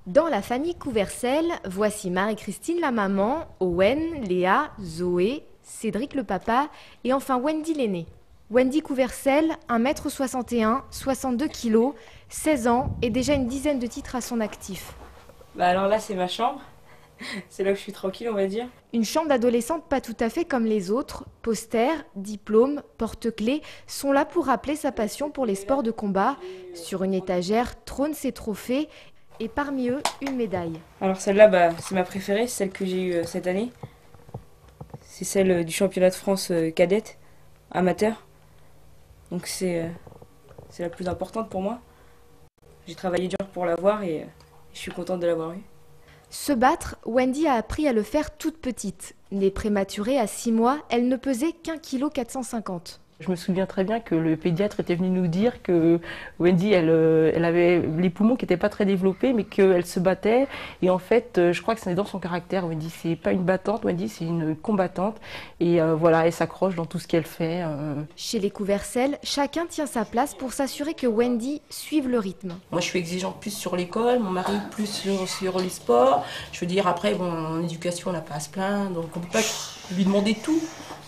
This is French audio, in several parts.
Dans la famille Couvercel, voici Marie-Christine la maman, Owen, Léa, Zoé, Cédric le papa et enfin Wendy l'aînée. Wendy Couvercel, 1m61, 62 kg, 16 ans et déjà une dizaine de titres à son actif. Alors là, c'est ma chambre. C'est là que je suis tranquille, on va dire. Une chambre d'adolescente pas tout à fait comme les autres. Posters, diplômes, porte-clés sont là pour rappeler sa passion pour les sports de combat. Sur une étagère trônent ses trophées et parmi eux, une médaille. Alors celle-là, c'est ma préférée, celle que j'ai eue cette année. C'est celle du championnat de France cadette, amateur. Donc c'est la plus importante pour moi. J'ai travaillé dur pour l'avoir et je suis contente de l'avoir eue. Se battre, Wendy a appris à le faire toute petite. Née prématurée à 6 mois, elle ne pesait qu'1,450 kg. Je me souviens très bien que le pédiatre était venu nous dire que Wendy, elle avait les poumons qui n'étaient pas très développés, mais qu'elle se battait. Et en fait, je crois que c'est dans son caractère. Wendy, c'est pas une battante, Wendy, c'est une combattante. Et voilà, elle s'accroche dans tout ce qu'elle fait. Chez les Couvercel, chacun tient sa place pour s'assurer que Wendy suive le rythme. Moi, je suis exigeante plus sur l'école, mon mari plus sur les sports. Je veux dire, après, bon, en éducation, on n'a pas à se plaindre, donc on ne peut pas lui demander tout.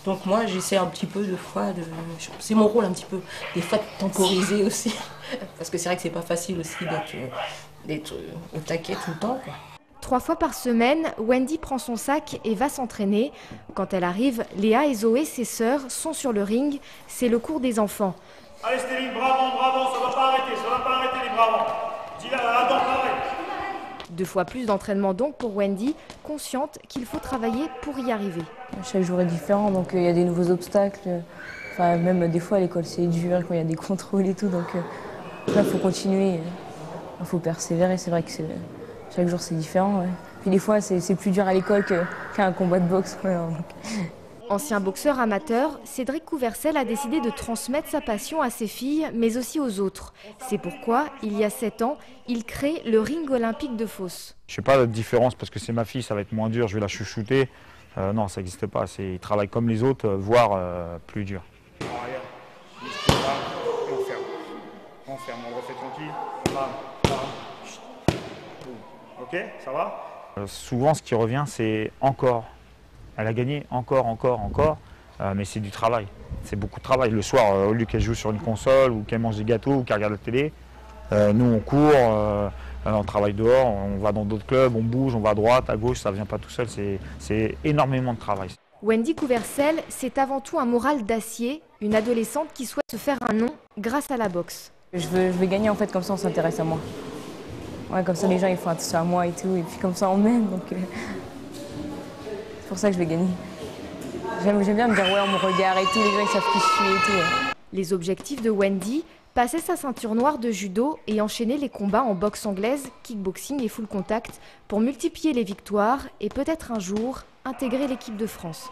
Donc moi, j'essaie un petit peu de fois, c'est mon rôle un petit peu, des fois de temporiser aussi. Parce que c'est vrai que c'est pas facile aussi d'être au taquet tout le temps, quoi. 3 fois par semaine, Wendy prend son sac et va s'entraîner. Quand elle arrive, Léa et Zoé, ses sœurs, sont sur le ring. C'est le cours des enfants. Allez Stéphane, bravo, ça va pas arrêter les bravos. Dis-la, attends, pareil. 2 fois plus d'entraînement donc pour Wendy, consciente qu'il faut travailler pour y arriver. Chaque jour est différent, donc il y a des nouveaux obstacles. Enfin, même des fois à l'école c'est dur, quand il y a des contrôles et tout, donc il faut continuer, il faut persévérer. C'est vrai que chaque jour c'est différent. Ouais. Puis des fois c'est plus dur à l'école qu'un combat de boxe. Ouais, Ancien boxeur amateur, Cédric Couvercel a décidé de transmettre sa passion à ses filles, mais aussi aux autres. C'est pourquoi, il y a 7 ans, il crée le ring olympique de Fos. Je ne sais pas la différence parce que c'est ma fille, ça va être moins dur, je vais la chouchouter. Non, ça n'existe pas. Il travaille comme les autres, voire plus dur. On ferme, on le refait tranquille. Ok, ça va? Souvent, ce qui revient, c'est encore. Elle a gagné, encore. Mais c'est du travail. C'est beaucoup de travail. Le soir, au lieu qu'elle joue sur une console ou qu'elle mange des gâteaux ou qu'elle regarde la télé, nous, on court, on travaille dehors, on va dans d'autres clubs, on bouge, on va à droite, à gauche, ça ne vient pas tout seul. C'est énormément de travail. Wendy Couvercel, c'est avant tout un moral d'acier, une adolescente qui souhaite se faire un nom grâce à la boxe. Je veux gagner en fait, comme ça on s'intéresse à moi. Ouais, comme ça les gens ils font attention à moi et tout, et puis comme ça on m'aime, donc c'est pour ça que je vais gagner. J'aime bien me dire ouais on me regarde et tout, les gens ils savent qui je suis et tout. Ouais. Les objectifs de Wendy, passer sa ceinture noire de judo et enchaîner les combats en boxe anglaise, kickboxing et full contact pour multiplier les victoires et peut-être un jour intégrer l'équipe de France.